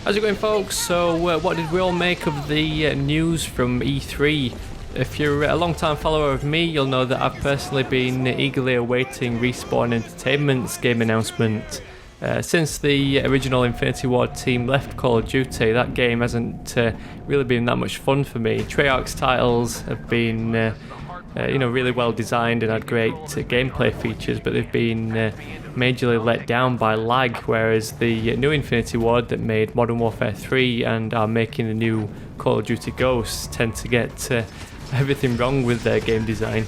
How's it going, folks? So what did we all make of the news from E3? If you're a long-time follower of me, you'll know that I've personally been eagerly awaiting Respawn Entertainment's game announcement. Since the original Infinity Ward team left Call of Duty, that game hasn't really been that much fun for me. Treyarch's titles have been really well designed and had great gameplay features, but they've been majorly let down by lag, whereas the new Infinity Ward that made Modern Warfare 3 and are making the new Call of Duty Ghosts tend to get everything wrong with their game design.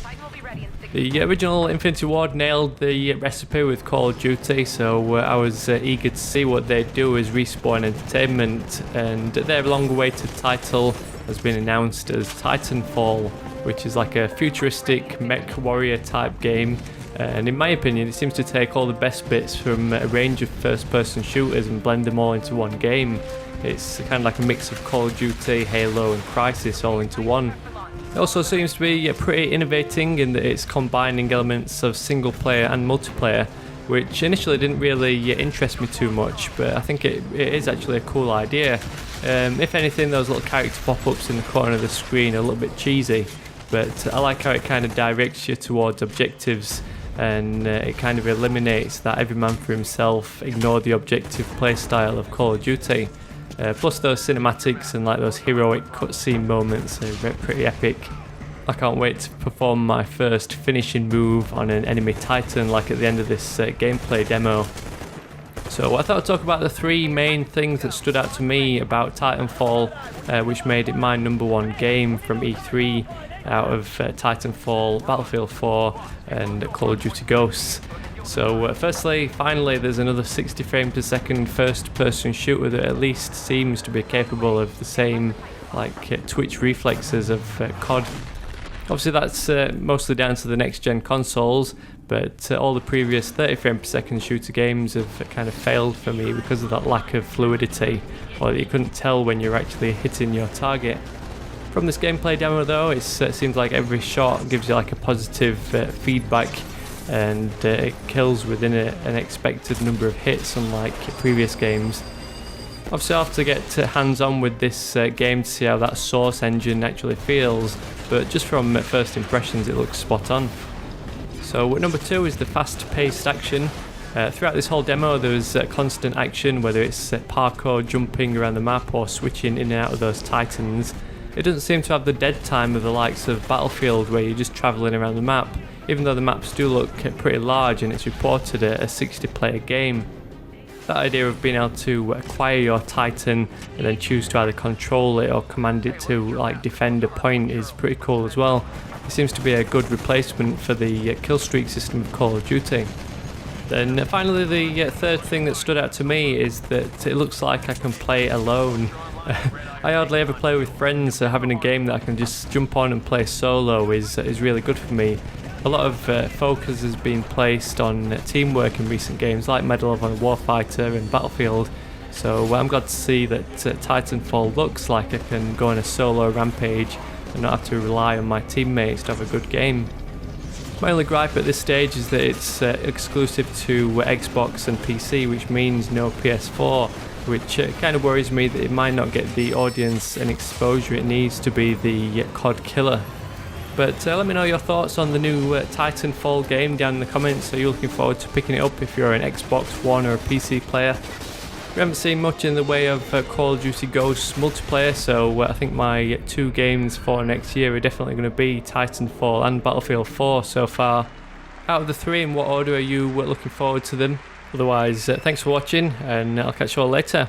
The original Infinity Ward nailed the recipe with Call of Duty, so I was eager to see what they'd do as Respawn Entertainment, and their long-awaited title has been announced as Titanfall, which is like a futuristic mech warrior type game, and in my opinion it seems to take all the best bits from a range of first-person shooters and blend them all into one game. It's kind of like a mix of Call of Duty, Halo and Crysis all into one. It also seems to be pretty innovating in that it's combining elements of single player and multiplayer, which initially didn't really interest me too much, but I think it is actually a cool idea. If anything, those little character pop-ups in the corner of the screen are a little bit cheesy, but I like how it kind of directs you towards objectives, and it kind of eliminates that every man for himself, ignore the objective playstyle of Call of Duty. Plus those cinematics and like those heroic cutscene moments are pretty epic. I can't wait to perform my first finishing move on an enemy Titan like at the end of this gameplay demo. So I thought I'd talk about the three main things that stood out to me about Titanfall, which made it my number one game from E3 out of Titanfall, Battlefield 4 and Call of Duty Ghosts. So firstly, finally there's another 60 frames per second first person shooter that at least seems to be capable of the same twitch reflexes of COD. Obviously that's mostly down to the next gen consoles, but all the previous 30 frames per second shooter games have kind of failed for me because of that lack of fluidity, or that you couldn't tell when you're actually hitting your target. From this gameplay demo though, it seems like every shot gives you like a positive feedback, and it kills within an expected number of hits, unlike previous games. Obviously I'll have to get hands-on with this game to see how that Source engine actually feels, but just from first impressions it looks spot on. So number two is the fast-paced action. Throughout this whole demo there was constant action, whether it's parkour, jumping around the map or switching in and out of those Titans. It doesn't seem to have the dead time of the likes of Battlefield, where you're just travelling around the map, even though the maps do look pretty large and it's reported a 60 player game. That idea of being able to acquire your Titan and then choose to either control it or command it to defend a point is pretty cool as well. It seems to be a good replacement for the kill streak system of Call of Duty. Then finally the third thing that stood out to me is that it looks like I can play alone. I hardly ever play with friends, so having a game that I can just jump on and play solo is really good for me. A lot of focus has been placed on teamwork in recent games like Medal of Honor Warfighter and Battlefield, so I'm glad to see that Titanfall looks like I can go on a solo rampage and not have to rely on my teammates to have a good game. My only gripe at this stage is that it's exclusive to Xbox and PC, which means no PS4, which kind of worries me that it might not get the audience and exposure it needs to be the COD killer. But let me know your thoughts on the new Titanfall game down in the comments. Are you looking forward to picking it up if you're an Xbox One or a PC player? We haven't seen much in the way of Call of Duty Ghosts multiplayer, so I think my two games for next year are definitely going to be Titanfall and Battlefield 4 so far. Out of the three, in what order are you looking forward to them? Otherwise, thanks for watching, and I'll catch you all later.